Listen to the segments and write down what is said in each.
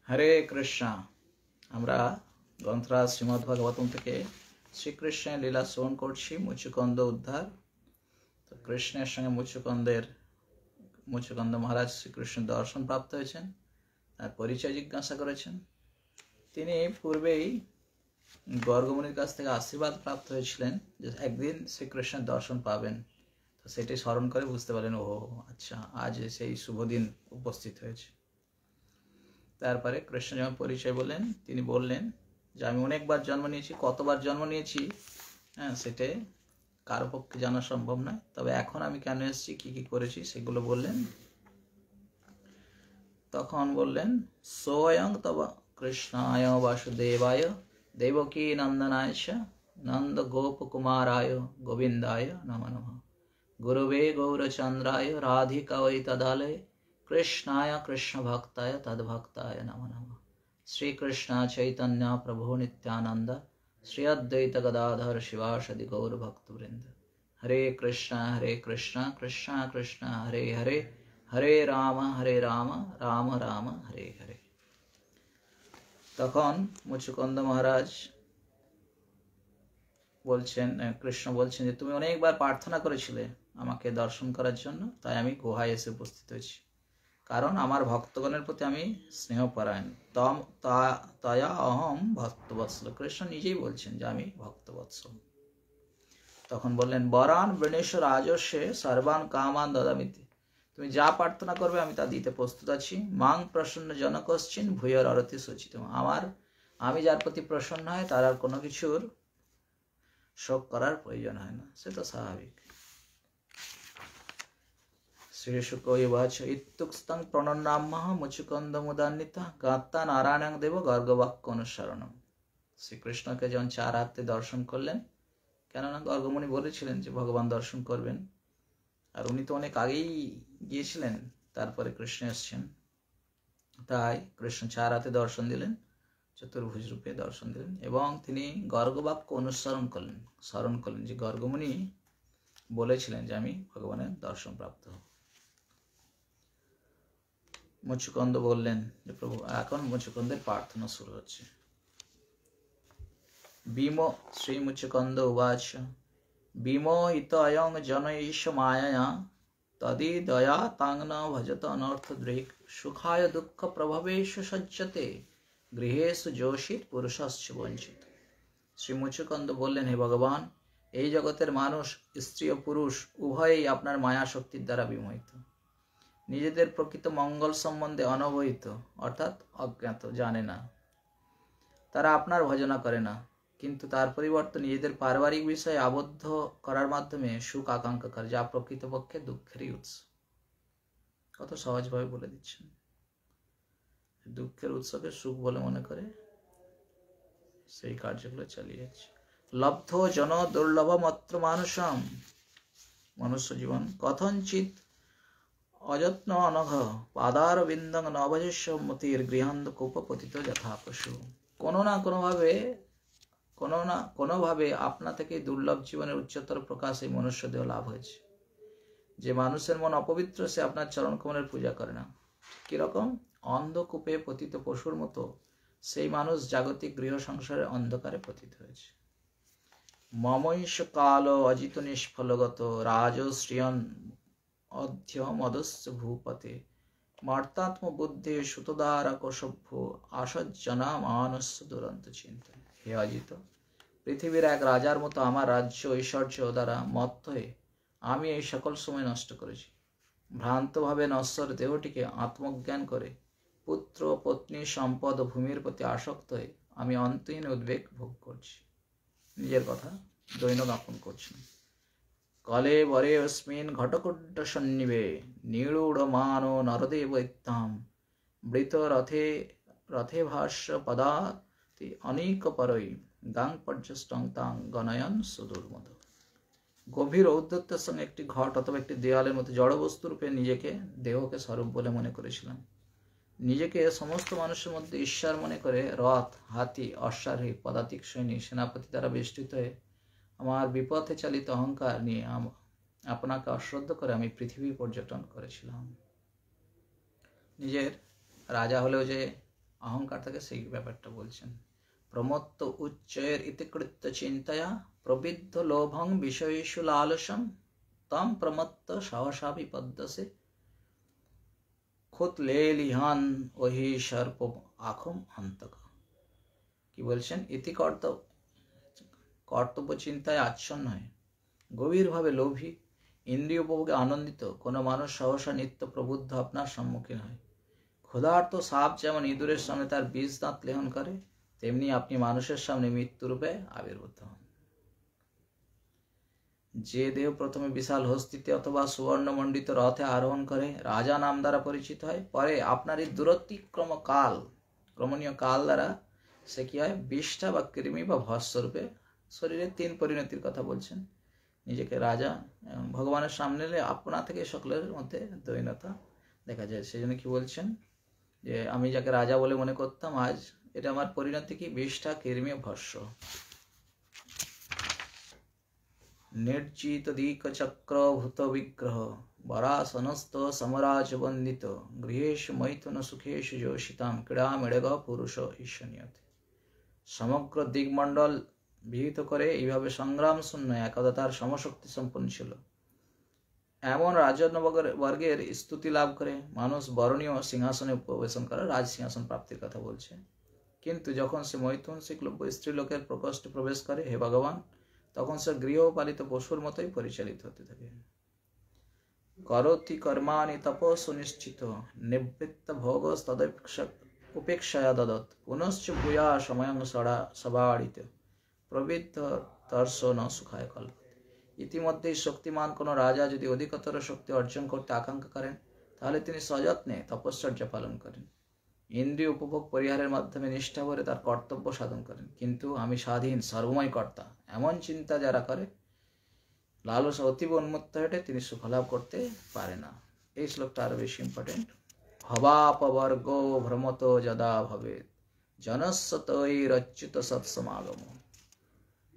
হরে কৃষ্ণ। আমরা গ্রন্থরাজ শ্রীমদ্ ভাগবতম থেকে শ্রীকৃষ্ণের লীলা শ্রবণ করছি, মুচুকুন্দ উদ্ধার। তো কৃষ্ণের সঙ্গে মুচুকুন্দ মহারাজ শ্রীকৃষ্ণের দর্শন প্রাপ্ত হয়েছেন, তার পরিচয় জিজ্ঞাসা করেছেন। তিনি পূর্বেই গর্গমুনির কাছ থেকে আশীর্বাদ প্রাপ্ত হয়েছিলেন যে একদিন শ্রীকৃষ্ণের দর্শন পাবেন। তো সেটি স্মরণ করে বুঝতে পারলেন, ও আচ্ছা, আজ সেই শুভ দিন উপস্থিত হয়েছে। তারপরে কৃষ্ণ যখন পরিচয় বললেন, তিনি বললেন যে আমি অনেকবার জন্ম নিয়েছি, কতবার জন্ম নিয়েছি সেটা কারো পক্ষে জানা সম্ভব নয়, তবে এখন আমি কেন এসেছি, কি কি করেছি সেগুলো বললেন। তখন বললেন, সোয়ং তব কৃষ্ণায় বাসুদেবায় দেবকী নন্দনায় চ নন্দ গোপ কুমারায় গোবিন্দায় নমঃ নমঃ গুরুবে গৌরচন্দ্রায় রাধিকা वै तदालय कृष्णाय कृष्ण भक्ताय तद्भक्ताय नमः नमः श्री कृष्ण चैतन्य प्रभु नित्यानंद श्री अद्वैत गदाधर शिवासदि गौर भक्तवृंद। हरे कृष्ण कृष्ण कृष्ण हरे हरे, हरे राम राम राम हरे हरे। তখন মুচুকুন্দ মহারাজ বলছেন, কৃষ্ণ বলছেন যে তুমি অনেকবার প্রার্থনা করেছিলে আমাকে দর্শন করার জন্য, তাই আমি গুহায় এসে উপস্থিত হয়েছি, কারণ আমার ভক্তগণের প্রতি আমি স্নেহপরায়ণ। তয়া অহম ভক্তবৎসল। কৃষ্ণ নিজেই বলছেন যে আমি ভক্তবৎসল। তখন বললেন, বরান বৃণেশ রাজস্যে সর্বান কামান দদামিতি। তুমি যা প্রার্থনা করবে আমি তা দিতে প্রস্তুত আছি। মাং প্রসন্ন জনকশ্চিন ভূয়র অরতি সচিত। আমি যার প্রতি প্রসন্ন হয় তার আর কোনো কিছুর শোক করার প্রয়োজন হয় না, সে তো স্বাভাবিক। শ্রী শুকোবাচ ইত্যুক্তং প্রণন্নামঃ মুচুকুন্দ মুদান্বিতা গাত্তা নারায়ণ দেব গর্গবাক্য অনুসরণম। শ্রীকৃষ্ণকে যখন চার হাতে দর্শন করলেন, কেননা গর্গমুনি বলেছিলেন যে ভগবান দর্শন করবেন, আর উনি তো অনেক আগেই গিয়েছিলেন, তারপরে কৃষ্ণ এসছেন, তাই কৃষ্ণ চার হাতে দর্শন দিলেন, চতুর্ভুজ রূপে দর্শন দিলেন, এবং তিনি গর্গবাক্য অনুসরণ করলেন, স্মরণ করলেন যে গর্গমুনি বলেছিলেন যে আমি ভগবানের দর্শন প্রাপ্ত হব। মুচুকুন্দ বললেন যে প্রভু, এখন মুচুকুন্দের প্রার্থনা শুরু হচ্ছে। বিমো শ্রী মুচুকুন্দ উবাচ বিমোহিত অয়ং জনঈশ মায়া তদি দয়া তাং ন ভজত অনর্থ দৃক সুখায় দুঃখ প্রভবেশু সজ্জতে গৃহেষু যোষিত পুরুষশ্চ বঞ্চিত। শ্রী মুচুকুন্দ বললেন, হে ভগবান, এই জগতের মানুষ, স্ত্রী ও পুরুষ উভয়েই আপনার মায়া শক্তির দ্বারা বিমোহিত, নিজেদের প্রকৃত মঙ্গল সম্বন্ধে অনবহিত অর্থাৎ অজ্ঞাত, জানে না। তারা আপনার ভজনা করে না, কিন্তু তার পরিবর্তে নিজেদের পারিবারিক বিষয়ে আবদ্ধ করার মাধ্যমে সুখ আকাঙ্ক্ষা করে, যা প্রকৃতপক্ষে দুঃখেরই উৎস। কত সহজভাবে বলে দিচ্ছেন, দুঃখের উৎসকে সুখ বলে মনে করে সেই কার্যগুলো চালিয়ে যাচ্ছে। লব্ধ জন দুর্লভ মাত্র মানুষম। মনুষ্য জীবন কথঞ্চিত অযত্ন অনঘ পাদার বিন্দং নবজস্য মতির গৃহান্দ কূপ পতিত যথা পশু। কোনোভাবে আপনা থেকে দুর্লভ জীবনের উচ্চতর প্রকাশ এই মনুষ্য দেহ লাভ হয়েছে। যে মানুষের মন অপবিত্র, সে আপনার চরণ কমলের পূজা করে না। কিরকম? অন্ধকূপে পতিত পশুর মতো সেই মানুষ জাগতিক গৃহ সংসারে অন্ধকারে পতিত হয়েছে। মমৈষ কাল অজিত নিষ্ফলগত রাজশ্রিয়ন অধ্য মদস্য ভূপতে মার্তাত্ম বুদ্ধি সুতদারক সভ্য আসজ্জনা মানস্য দুরন্ত চিন্তা। হে অজিত, পৃথিবীর এক রাজার মতো আমার রাজ্য ঐশ্বর্য দ্বারা মত্ত হয়ে আমি এই সকল সময় নষ্ট করেছি। ভ্রান্তভাবে নশ্বর দেহটিকে আত্মজ্ঞান করে পুত্র পত্নী সম্পদ ও ভূমির প্রতি আসক্ত হয়ে আমি অন্তহীন উদ্বেগ ভোগ করছি। নিজের কথা দৈন জ্ঞাপন করছেন। কলে বরে অস্মিন ঘটকুণ্ড সন্নিবে নীড়ূঢ় মানো নরদেব ইত্যাম মৃত রথে ভাষ্য পদাতি অনেক পরই গাং পর্যষ্টং তাং গণয়ন সুদূর্মদ। গভীর ঔদ্ধত্যের সঙ্গে একটি ঘট অথবা একটি দেয়ালের মতো জড়বস্তু রূপে নিজেকে, দেহকে স্বরূপ বলে মনে করেছিলাম। নিজেকে সমস্ত মানুষের মধ্যে ঈশ্বর মনে করে রথ, হাতি, অশ্বারোহী, পদাতিক সৈনিক, সেনাপতি দ্বারা বেষ্টিত হয়ে আমার বিপথে চালিত অহংকার নিয়ে আপনাকে অশ্রদ্ধ করে আমি পৃথিবী পর্যটন করেছিলাম। নিজের রাজা হলেও যে অহংকার থেকে সেই ব্যাপারটা বলছেন। প্রমত্ত উচ্চয়ের ইতিকৃত্য চিন্তয়া প্রবিদ্ধ লোভং বিষয়েষু লালসম তম প্রমত্ত সহসা বিপদ্যসে খুত লেলিহান ওহি সর্প আখম অন্তক। কি বলছেন? ইতি কর্তব্য চিন্তায় আচ্ছন্ন হয়, গভীরভাবে লোভী, ইন্দ্রিয় উপভোগে আনন্দিত কোনো মানুষ সহসা নিত্য প্রবুদ্ধ আপনার সম্মুখীন হয়। ক্ষুধার্ত সাপ যেমন ইঁদুরের সামনে তার বীজ দাঁত লেহন করে, তেমনি আপনি মানুষের সামনে মৃত্যুরূপে আবির্ভূত হন। যে দেহ প্রথমে বিশাল হস্তিতে অথবা সুবর্ণমণ্ডিত রথে আরোহণ করে রাজা নাম দ্বারা পরিচিত হয়, পরে আপনার এই ক্রমণীয় কাল দ্বারা সে কি হয়? বিষ্ঠা বা কৃমি বা ভস্মরূপে শরীরের 3 পরিণতির কথা বলছেন। নিজেকে রাজা ভগবানের সামনে এলে আপনা থেকে সকলের মধ্যে দৈন্যতা দেখা যায়। সেই জন্য কি বলছেন? যে আমি যাকে রাজা বলে মনে করতাম, আজ এটা আমার পরিণতি কি? বিষ্ঠা, কৃমি, ভস্ম। নির্জিত দিক চক্র ভূত বিগ্রহ বরাসনস্ত সমরাজ বন্দিত গৃহেশু মৈথুন সুখেশু যোষিতাম ক্রীড়া মেড়গ পুরুষ ঈশনীয়তে। সমগ্র দিকমণ্ডল বিহিত করে এইভাবে সংগ্রাম শূন্য একদাতার সমশক্তি সম্পন্ন ছিল এমন রাজবর্গের স্তুতি লাভ করে মানুষ বরণীয় সিংহাসনে উপবেশন করে রাজ সিংহাসন প্রাপ্তির কথা বলছে। কিন্তু যখন সে মৈথুন শিকলব্য স্ত্রীলোকের প্রকোষ্ঠে প্রবেশ করে, হে ভগবান, তখন সে গৃহপালিত পশুর মতোই পরিচালিত হতে থাকে। করতি কর্মাণি তপো সুনিশ্চিত নিবৃত্ত ভোগ উপেক্ষায়া দদৎ পুনশ্চ ভূয়া সময়ং সবাড়িত প্রবৃদ্ধ তর্ষ ন সুখায় কল্প। ইতিমধ্যেই শক্তিমান কোন রাজা যদি অধিকতর শক্তি অর্জন করতে আকাঙ্ক্ষা করেন, তাহলে তিনি সযত্নে তপশ্চর্যা পালন করেন, ইন্দ্রিয় উপভোগ পরিহারের মাধ্যমে নিষ্ঠা ভরে তার কর্তব্য সাধন করেন। কিন্তু আমি স্বাধীন সর্বময় কর্তা এমন চিন্তা যারা করে, লালসা অতীব উন্মত্ত হয়ে তিনি সুখলাভ করতে পারে না। এই শ্লোকটা আরো বেশি ইম্পর্টেন্ট। ভবাপবর্গ ভ্রমত যদা ভবে জনস্য তৈরচ্যুত সৎসমাগম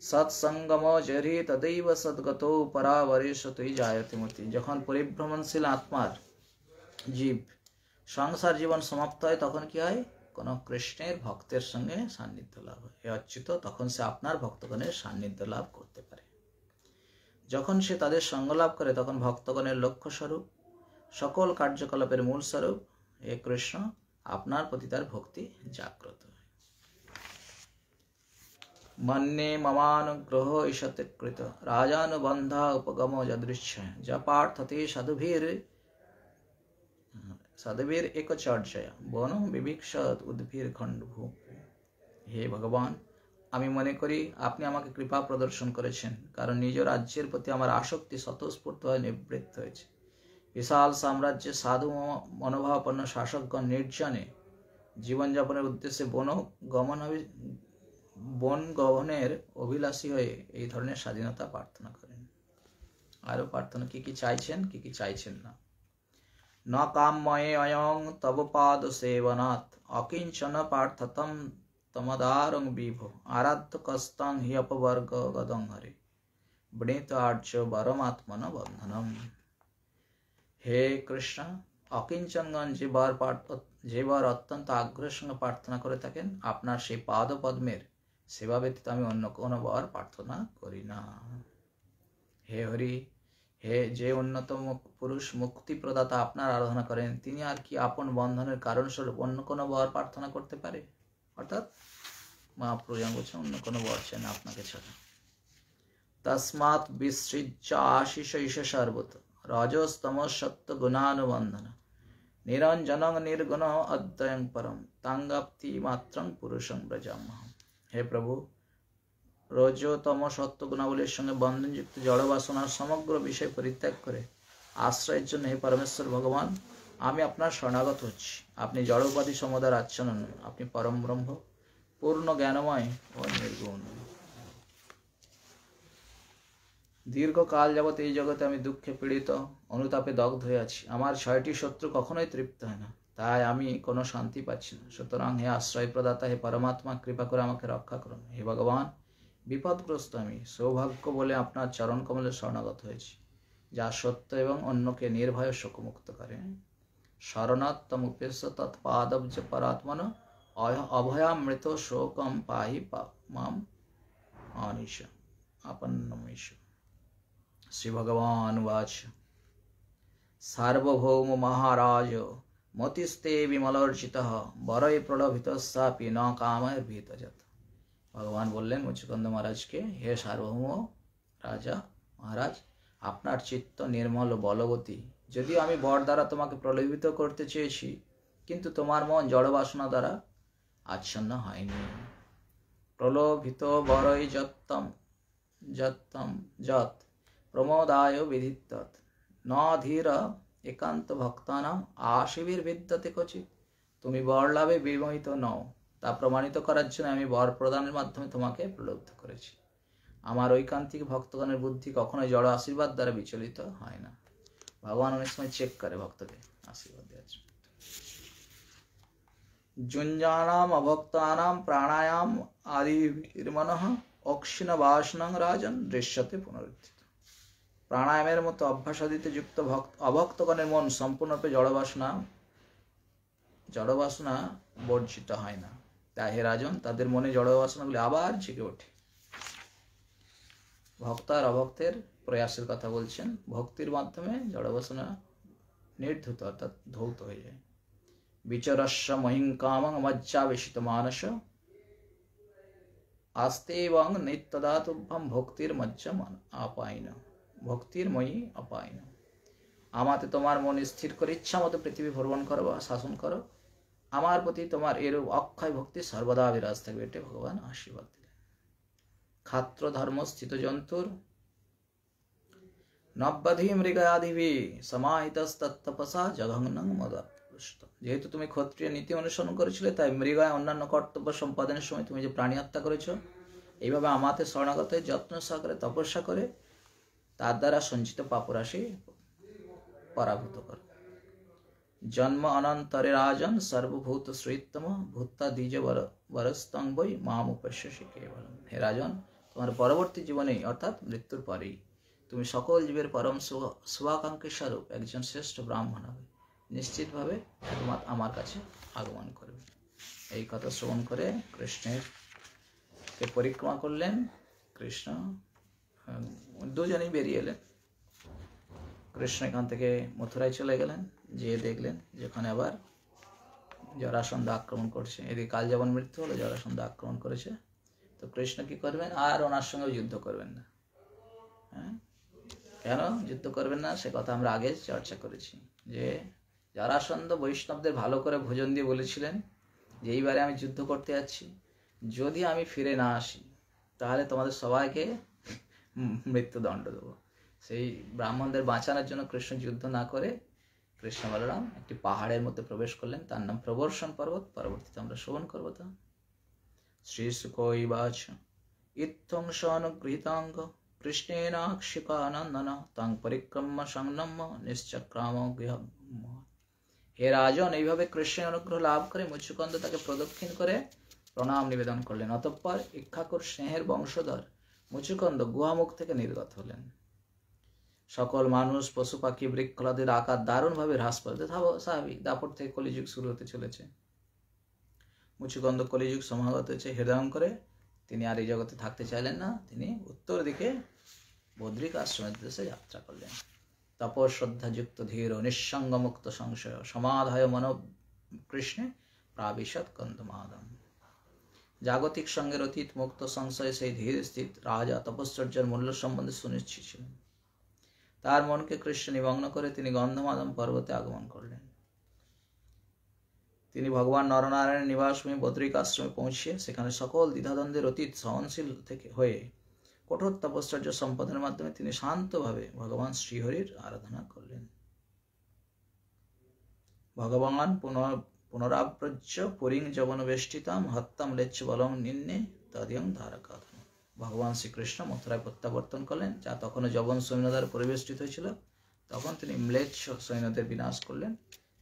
সৎসঙ্গম জরি তদৈব সদ্গত পরাবরেশতই জায়তে মতি। যখন পরিভ্রমণশীল আত্মার জীব সংসার জীবন সমাপ্ত হয়, তখন কি হয়? কোন কৃষ্ণের ভক্তের সঙ্গে সান্নিধ্য লাভ হয়। হে অচ্যুত, তখন সে আপনার ভক্তগণের সান্নিধ্য লাভ করতে পারে। যখন সে তাদের সঙ্গ লাভ করে, তখন ভক্তগণের লক্ষ্য স্বরূপ, সকল কার্যকলাপের মূল স্বরূপ হে কৃষ্ণ, আপনার প্রতি তার ভক্তি জাগ্রত হয়। মন্যে মমানুগ্রহ ঈশতে কৃত রাজানুবন্ধা উপগম যদৃশ্য জপার্থতে সাধুবীর একচর্যয়া বন বিভীষৎ উদ্ভির খণ্ড ভূ। হে ভগবান, আমি মনে করি আপনি আমাকে কৃপা প্রদর্শন করেছেন, কারণ নিজ রাজ্যের প্রতি আমার আসক্তি স্বতঃস্ফূর্ত হয়ে নিবৃত্ত হয়েছে। বিশাল সাম্রাজ্যে সাধু মনোভাবাপন্ন শাসকগণ নির্জনে জীবনযাপনের উদ্দেশ্যে বন গমনের অভিলাষী হয়ে এই ধরনের স্বাধীনতা প্রার্থনা করেন। আরো প্রার্থনা কি কি চাইছেন, কি কি চাইছেন না। ন কাম্যয়ে অয়ং তব পাদ সেবনাৎ অকিঞ্চন পার্থতম তমদারং বিভো আরাধ্য কস্তাং হি অপবর্গ গদং হরে বৃণীত আর্য বরমাত্মন বন্ধনম। হে কৃষ্ণ, অকিঞ্চনগণ যে বার অত্যন্ত আগ্রহের সঙ্গে প্রার্থনা করে থাকেন, আপনার সেই পাদ পদ্মের সেবা ব্যতীত আমি অন্য কোনো বর প্রার্থনা করি না। হে হরি, হে যে অন্যতম পুরুষ মুক্তি প্রদাতা আপনার আরাধনা করেন, তিনি আর কি আপন বন্ধনের কারণস্বরূপ অন্য কোনো বর প্রার্থনা করতে পারে? অর্থাৎ মহাপ্রভু বলছেন অন্য কোনো বর চান আপনাকে ছাড়া। তস্মাৎ বিসৃজ্য আশিষ ঈশ সর্বত রজস্তম সত্য গুণানুবন্ধন নিরঞ্জনং নির্গুণ অদ্বয়ং পরম তাঙ্গাপ্তি মাত্রং পুরুষং ব্রজামহম। হে প্রভু, রজতম সত্য গুণাবলীর সঙ্গে বন্ধনযুক্ত জড় বাসনার সমগ্র বিষয় পরিত্যাগ করে আশ্রয়ের জন্য হে পরমেশ্বর ভগবান, আমি আপনার শরণাগত হচ্ছি। আপনি জড়োপাধি সমুদয় আচ্ছন্ন নন, আপনি পরম ব্রহ্ম, পূর্ণ জ্ঞানময় ও নির্গুণ। দীর্ঘকাল যাবৎ এই জগতে আমি দুঃখে পীড়িত, অনুতাপে দগ্ধ হয়ে আছি। আমার 6টি শত্রু কখনোই তৃপ্ত হয় না, তাই আমি কোনো শান্তি পাচ্ছি না। সুতরাং হে আশ্রয় প্রদাতা, হে পরমাত্মা, কৃপা করে আমাকে রক্ষা করুন। হে ভগবান, বিপদগ্রস্ত আমি, সৌভাগ্য বলে আপনার চরণ কমলে শরণাগত হয়েছি, যা সত্য এবং অন্যকে নির্ভয় শোকমুক্ত করে। শরণাত্তম উপেশ্য তৎপাদব্জ পরাত্মন अभयामृत शोकम पाहि माम अनिश अपन्नमीश। श्री भगवान वाच सार्वभौम महाराज मतिस्ते विमलर्चितः बरय प्रलोभितस्यापि न कामैर्भीतजत्। भगवान बोललेन मुचुकुंद महाराज के, हे सार्वभौम राजा महाराज, আপনার চিত্ত নির্মল বলবতী, যদিও আমি বর দ্বারা তোমাকে প্রলোভিত করতে চেয়েছি, কিন্তু তোমার মন জড় বাসনা দ্বারা আচ্ছন্ন হয়নি। প্রলোভিত বরই যত্তম যত্তম যত প্রমোদায় বিধিত্তৎ ন ধীর একান্ত ভক্তানাম আশিবির বিদ্যতে কচিত। তুমি বর লাভে বিমোহিত নও, তা প্রমাণিত করার জন্য আমি বর প্রদানের মাধ্যমে তোমাকে প্রলুব্ধ করেছি। আমার ঐকান্তিক ভক্তগণের বুদ্ধি কখনোই জড় আশীর্বাদ দ্বারা বিচলিত হয় না। ভগবান অনেক সময় চেক করে ভক্তকে আশীর্বাদ দেওয়ার জন্য। जुञ्जानाम अभक्तानाम प्राणायाम आदि मनः অক্ষিণ বাসনং রাজন দৃশ্যতে পুনরুত্থিত। প্রাণায়ামের মতো অভ্যাসাদিতে যুক্ত অভক্তগণের মন সম্পূর্ণরূপে জড়বাসনা বর্জিত হয় না। তাই হে রাজন, তাদের মনে জড়বাসনাগুলি আবার জেগে ওঠে। ভক্ত আর অভক্তের প্রয়াসের কথা বলছেন। ভক্তির মাধ্যমে জড়বাসনা নির্ধূত অর্থাৎ ধৌত হয়ে যায়। বিচরস্য মহিংকামং মজ্জাবেশিত মানস আস্তেবং নিত্যদা তুভ্যম ভক্তির মজ্জম আপাইন। ভক্তির ময়ী অপাইন। আমাতে তোমার মন স্থির করে ইচ্ছা মতো পৃথিবী ভ্রমণ করো বা শাসন করো। আমার প্রতি তোমার এরূপ অক্ষয় ভক্তি সর্বদা বিরাজ থাকবে, এটি ভগবান আশীর্বাদ দিলেন। খাত্র ধর্ম স্থিত জন্তুর নব্বাধি মৃগাদিভি সমাহিতস্তপসা জঘন্নং মদাপুষ্ট। যেহেতু তুমি ক্ষত্রিয় নীতি অনুসরণ করেছিলে, তাই মৃগায় অন্যান্য কর্তব্য সম্পাদনের সময় তুমি যে প্রাণী হত্যা করেছো, এইভাবে আমাতে শরণাগত হয়ে যত্ন সহকারে তপস্যা করে তার দ্বারা সঞ্চিত পাপরাশি পরাভূত করো। জন্ম অনন্তরে রাজন সর্বভূত শ্রীতম ভূতা দ্বিজ বরস্তং বৈ মাম উপস্যসি কেবলম। হে রাজন, তোমার পরবর্তী জীবনে অর্থাৎ মৃত্যুর পরেই তুমি সকল জীবের পরম শুভাকাঙ্ক্ষী স্বরূপ একজন শ্রেষ্ঠ ব্রাহ্মণ হবে, নিশ্চিতভাবে একমাত্র আমার কাছে আগমন করবে। এই কথা শ্রবণ করে কৃষ্ণের পরিক্রমা করলেন। কৃষ্ণ দুজনেই বেরিয়ে এলেন। কৃষ্ণ এখান থেকে মথুরায় চলে গেলেন, যেয়ে দেখলেন যেখানে আবার জরাসন্ধ আক্রমণ করছে। এদিকে কালযাপন মৃত্যু হলো, জরাসন্ধ আক্রমণ করেছে। তো কৃষ্ণ কি করবেন? আর ওনার সঙ্গে যুদ্ধ করবেন না। হ্যাঁ, কেন যুদ্ধ করবেন না সে কথা আমরা আগে চর্চা করেছি, যে জরাসন্ধ বৈষ্ণবদের ভালো করে ভোজন দিয়ে বলেছিলেন যে এইবারে আমি যুদ্ধ করতে যাচ্ছি, যদি আমি ফিরে না আসি তাহলে তোমাদের সবাইকে মৃত্যুদণ্ড দেবো। সেই ব্রাহ্মণদের বাঁচানোর জন্য কৃষ্ণ যুদ্ধ না করে কৃষ্ণ বলরাম একটি পাহাড়ের মধ্যে প্রবেশ করলেন, তার নাম প্রবর্ষণ পর্বত। পরবর্তীতে আমরা শ্রবণ করবো তা। শ্রী সুকৈবাচ ইত্থং অনুগৃহীতাঙ্গ কৃষ্ণেনাক্ষিকানন্দন তাং পরিক্রম্য সংনম্য নিশ্চক্রাম গৃহ। হে রাজন, এইভাবে কৃষ্ণের অনুগ্রহ লাভ করে মুচুকুন্দ তাকে প্রদক্ষিণ করে প্রণাম নিবেদন করলেন। অতঃপর ইক্ষাকুর স্নেহের বংশধর মুচুকুন্দ গুহামুখ থেকে নির্গত হলেন। সকল মানুষ, পশু পাখি, বৃক্ষলতাদের আকার দারুণভাবে হ্রাস পাবে। স্বাভাবিক, দাপট থেকে কলিযুগ শুরু হতে চলেছে। মুচুকুন্দ কলিযুগ সমাগত হয়েছে হৃদয়ং করে তিনি আর এই জগতে থাকতে চাইলেন না। তিনি উত্তর দিকে বদ্রিক আশ্রমের দেশে যাত্রা করলেন। তপশ্রদ্ধা যুক্ত ধীর নিঃসঙ্গ মুক্ত সংশয় সমাধায় মন কৃষ্ণে প্রাবিশৎ কন্দমাদম। জাগতিক সঙ্গের অতীত মুক্ত সংশয়ে সেই ধীর স্থিত রাজা তপশ্চর্যার মূল্য সম্বন্ধে সুনিশ্চিত ছিলেন। তার মনকে কৃষ্ণ নিমগ্ন করে তিনি গন্ধমাদম পর্বতে আগমন করলেন। তিনি ভগবান নরনারায়ণের নিবাসভূমি বদ্রিক আশ্রমে পৌঁছিয়ে সেখানে সকল দ্বিধাদ্বন্দ্বের অতীত সহনশীল থেকে হয়ে কঠোর তপশ্চর্য সম্পাদনের মাধ্যমে তিনি শান্তভাবে ভগবান শ্রীহরির আরাধনা করলেন। ভগবান পুনরাব্রজ্য পুরীং যবনবেষ্টিতাম হত্যাম লেচ্ছ বলং নিন্নে তদিয়ং ধারকাধন। ভগবান শ্রীকৃষ্ণ মথুরায় প্রত্যাবর্তন করলেন, যা তখনও যবন সৈন্য দ্বারা পরিবেষ্টিত হয়েছিল। তখন তিনি ম্লেচ্ছ সৈন্যদের বিনাশ করলেন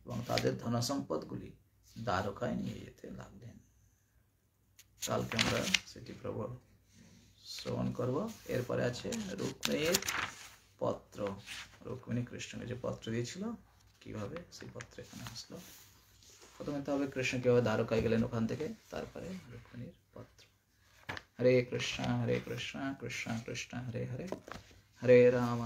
এবং তাদের ধনসম্পদগুলি দ্বারকায় নিয়ে যেতে লাগলেন। কালকে আমরা সেটি প্রবল শ্রবণ করব। এরপরে আছে রুক্মিণীর পত্র। রুক্মিণী কৃষ্ণকে যে পত্র দিয়েছিল, কিভাবে সেই পত্র এখানে আসলো। প্রথমে তো হবে কৃষ্ণ কিভাবে দ্বারকায় গেলেন ওখান থেকে, তারপরে রুক্মিণীর পত্র। হরে কৃষ্ণ কৃষ্ণ কৃষ্ণ হরে হরে, হরে রাম